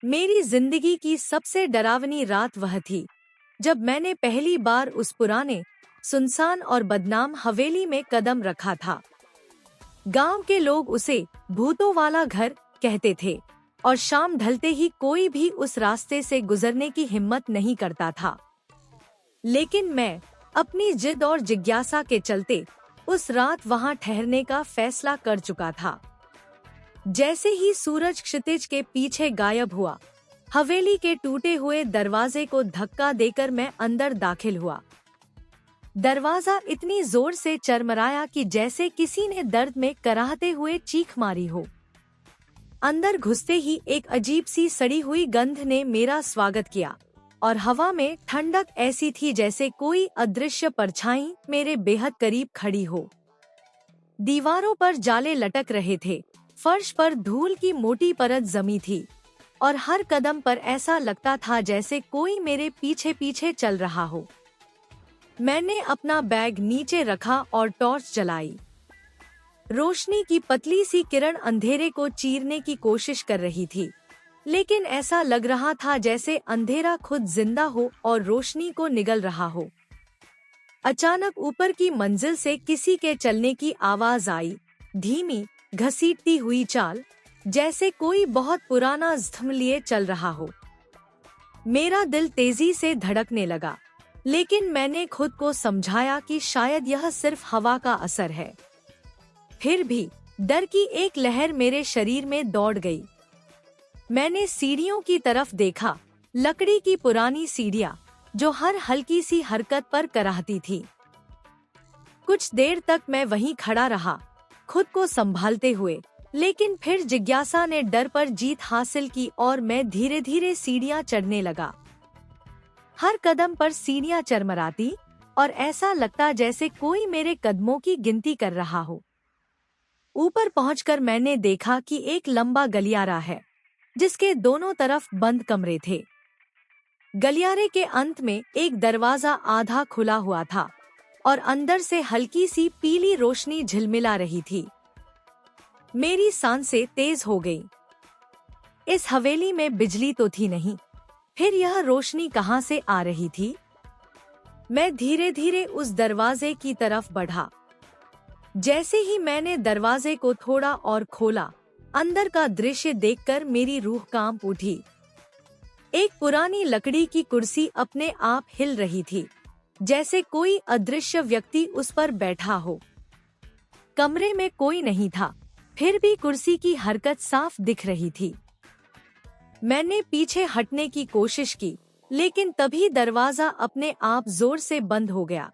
मेरी जिंदगी की सबसे डरावनी रात वह थी जब मैंने पहली बार उस पुराने, सुनसान और बदनाम हवेली में कदम रखा था। गांव के लोग उसे भूतों वाला घर कहते थे और शाम ढलते ही कोई भी उस रास्ते से गुजरने की हिम्मत नहीं करता था। लेकिन मैं अपनी जिद और जिज्ञासा के चलते उस रात वहां ठहरने का फैसला कर चुका था। जैसे ही सूरज क्षितिज के पीछे गायब हुआ, हवेली के टूटे हुए दरवाजे को धक्का देकर मैं अंदर दाखिल हुआ। दरवाजा इतनी जोर से चरमराया कि जैसे किसी ने दर्द में कराहते हुए चीख मारी हो। अंदर घुसते ही एक अजीब सी सड़ी हुई गंध ने मेरा स्वागत किया और हवा में ठंडक ऐसी थी जैसे कोई अदृश्य परछाई मेरे बेहद करीब खड़ी हो। दीवारों पर जाले लटक रहे थे, फर्श पर धूल की मोटी परत जमी थी और हर कदम पर ऐसा लगता था जैसे कोई मेरे पीछे पीछे चल रहा हो। मैंने अपना बैग नीचे रखा और टॉर्च जलाई। रोशनी की पतली सी किरण अंधेरे को चीरने की कोशिश कर रही थी, लेकिन ऐसा लग रहा था जैसे अंधेरा खुद जिंदा हो और रोशनी को निगल रहा हो। अचानक ऊपर की मंजिल से किसी के चलने की आवाज आई, धीमी, घसीटती हुई चाल, जैसे कोई बहुत पुराना ज़ख्म लिए चल रहा हो। मेरा दिल तेजी से धड़कने लगा, लेकिन मैंने खुद को समझाया कि शायद यह सिर्फ हवा का असर है। फिर भी डर की एक लहर मेरे शरीर में दौड़ गई। मैंने सीढ़ियों की तरफ देखा, लकड़ी की पुरानी सीढ़ियां जो हर हल्की सी हरकत पर कराहती थी। कुछ देर तक मैं वहीं खड़ा रहा, खुद को संभालते हुए, लेकिन फिर जिज्ञासा ने डर पर जीत हासिल की और मैं धीरे धीरे सीढ़ियां चढ़ने लगा। हर कदम पर सीढ़ियां चरमराती और ऐसा लगता जैसे कोई मेरे कदमों की गिनती कर रहा हो। ऊपर पहुंचकर मैंने देखा कि एक लंबा गलियारा है जिसके दोनों तरफ बंद कमरे थे। गलियारे के अंत में एक दरवाजा आधा खुला हुआ था और अंदर से हल्की सी पीली रोशनी झिलमिला रही थी। मेरी सांसें तेज हो गईं। इस हवेली में बिजली तो थी नहीं, फिर यह रोशनी कहां से आ रही थी? मैं धीरे धीरे उस दरवाजे की तरफ बढ़ा। जैसे ही मैंने दरवाजे को थोड़ा और खोला, अंदर का दृश्य देखकर मेरी रूह कांप उठी। एक पुरानी लकड़ी की कुर्सी अपने आप हिल रही थी, जैसे कोई अदृश्य व्यक्ति उस पर बैठा हो। कमरे में कोई नहीं था, फिर भी कुर्सी की हरकत साफ दिख रही थी। मैंने पीछे हटने की कोशिश की, लेकिन तभी दरवाजा अपने आप जोर से बंद हो गया।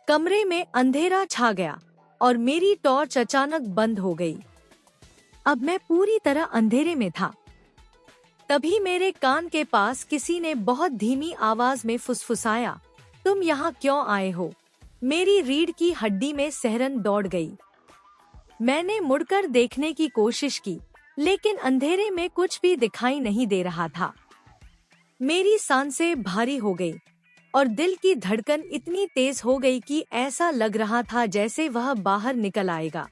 कमरे में अंधेरा छा गया और मेरी टॉर्च अचानक बंद हो गई। अब मैं पूरी तरह अंधेरे में था। तभी मेरे कान के पास किसी ने बहुत धीमी आवाज में फुसफुसाया, तुम यहाँ क्यों आए हो? मेरी रीढ़ की हड्डी में सिहरन दौड़ गई। मैंने मुड़कर देखने की कोशिश की, लेकिन अंधेरे में कुछ भी दिखाई नहीं दे रहा था। मेरी सांसें भारी हो गई और दिल की धड़कन इतनी तेज हो गई कि ऐसा लग रहा था जैसे वह बाहर निकल आएगा।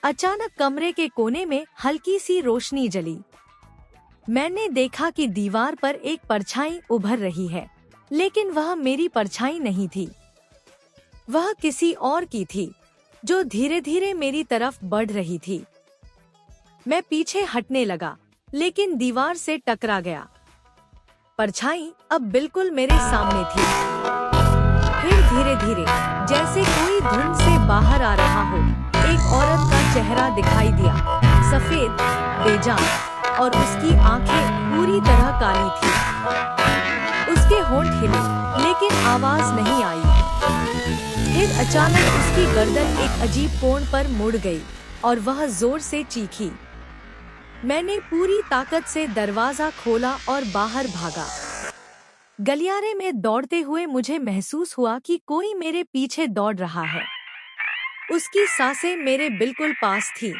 अचानक कमरे के कोने में हल्की सी रोशनी जली। मैंने देखा कि दीवार पर एक परछाई उभर रही है, लेकिन वह मेरी परछाई नहीं थी। वह किसी और की थी, जो धीरे धीरे मेरी तरफ बढ़ रही थी। मैं पीछे हटने लगा, लेकिन दीवार से टकरा गया। परछाई अब बिल्कुल मेरे सामने थी। फिर धीरे धीरे, जैसे कोई धुंध से बाहर आ रहा हो, एक औरत का चेहरा दिखाई दिया, सफेद, बेजान, और उसकी आंखें पूरी तरह काली थी। उसके होंठ हिले, लेकिन आवाज नहीं आई। फिर अचानक उसकी गर्दन एक अजीब कोण पर मुड़ गई और वह जोर से चीखी। मैंने पूरी ताकत से दरवाजा खोला और बाहर भागा। गलियारे में दौड़ते हुए मुझे महसूस हुआ कि कोई मेरे पीछे दौड़ रहा है। उसकी सांसें मेरे बिल्कुल पास थी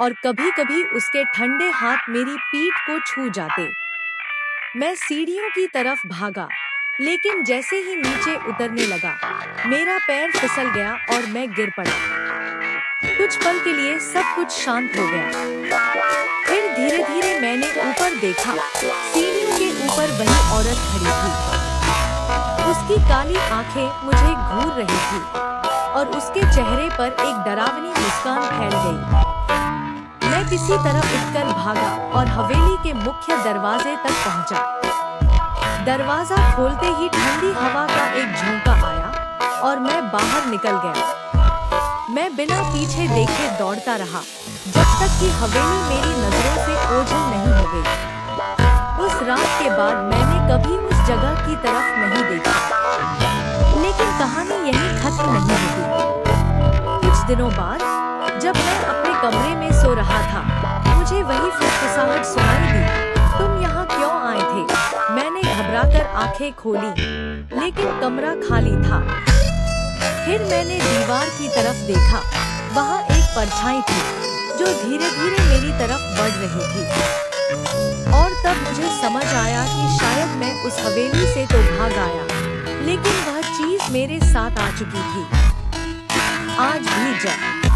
और कभी-कभी उसके ठंडे हाथ मेरी पीठ को छू जाते। मैं सीढ़ियों की तरफ भागा, लेकिन जैसे ही नीचे उतरने लगा, मेरा पैर फिसल गया और मैं गिर पड़ा। कुछ पल के लिए सब कुछ शांत हो गया। फिर धीरे धीरे मैंने ऊपर देखा। सीढ़ियों के ऊपर वही औरत खड़ी थी। उसकी काली आंखें मुझे घूर रही थी और उसके चेहरे पर एक डरावनी मुस्कान फैल गई। मैं किसी तरह उठकर भागा और हवेली के मुख्य दरवाजे तक पहुंचा। दरवाजा खोलते ही ठंडी हवा का एक झोंका आया और मैं बाहर निकल गया। मैं बिना पीछे देखे दौड़ता रहा जब तक कि हवेली मेरी नजरों से ओझल नहीं हो गई। उस रात के बाद मैंने कभी उस जगह की तरफ नहीं देखा। लेकिन कहानी यहीं खत्म नहीं होती। कुछ दिनों बाद जब मैं अपने कमरे में सो रहा था, मुझे वही फुसफुसाहट सुनाई दी। तुम यहाँ क्यों आए थे? मैंने घबराकर आंखें खोली, लेकिन कमरा खाली था। फिर मैंने दीवार की तरफ देखा। वहाँ एक परछाई थी जो धीरे धीरे मेरी तरफ बढ़ रही थी। और तब मुझे समझ आया कि शायद मैं उस हवेली से तो भाग आया, लेकिन वह चीज मेरे साथ आ चुकी थी। आज भी जब